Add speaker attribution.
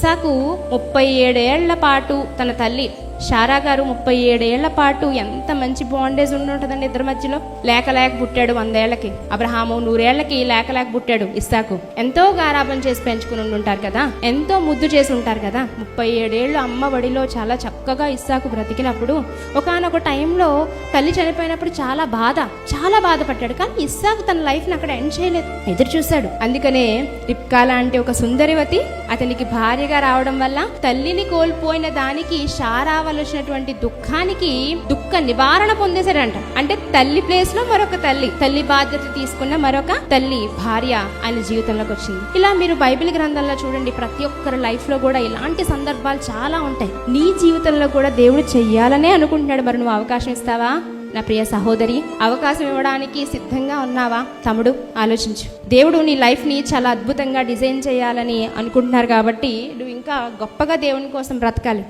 Speaker 1: ఇస్సాకు 37 ఏళ్ల పాటు తన తల్లి శారా గారు 37 ఏళ్ల పాటు ఎంత మంచి బాండేజ్ ఉంటుందండి ఇద్దరి మధ్యలో. లేక పుట్టాడు 100 ఏళ్లకి. అబ్రహాము 100 ఏళ్లకి లేక పుట్టాడు ఇస్సాకు. ఎంతో గారాబం చేసి పెంచుకుని ఉంటారు కదా, ఎంతో ముద్దు చేసి ఉంటారు కదా. 37 ఏళ్ళు అమ్మ ఒడిలో చాలా చక్కగా ఇస్సాకు బ్రతికినప్పుడు ఒకానొక టైంలో తల్లి చనిపోయినప్పుడు చాలా బాధపడ్డాడు. కానీ ఇస్సాకు తన లైఫ్ ని అక్కడ ఎండ్ చేయలేదు, ఎదురు చూశాడు. అందుకనే రిబ్కా లాంటి ఒక సుందరివతి అతనికి భార్యగా రావడం వల్ల తల్లిని కోల్పోయిన దానికి శారా వచ్చినటువంటి దుఃఖానికి దుఃఖ నివారణ పొందేశాడంట. అంటే తల్లి ప్లేస్ లో మరొక తల్లి బాధ్యత తీసుకున్న మరొక తల్లి భార్య ఆయన జీవితంలోకి వచ్చింది. ఇలా మీరు బైబిల్ గ్రంథంలో చూడండి, ప్రతి ఒక్కరి లైఫ్ లో కూడా ఇలాంటి సందర్భాలు చాలా ఉంటాయి. నీ జీవితంలో కూడా దేవుడు చెయ్యాలనే అనుకుంటున్నాడు. మరి నువ్వు అవకాశం ఇస్తావా? నా ప్రియ సహోదరి, అవకాశం ఇవ్వడానికి సిద్ధంగా ఉన్నావా? తమ్ముడు, ఆలోచించు. దేవుడు నీ లైఫ్ ని చాలా అద్భుతంగా డిజైన్ చేయాలని అనుకుంటున్నారు కాబట్టి నువ్వు ఇంకా గొప్పగా దేవుని కోసం బ్రతకాలి.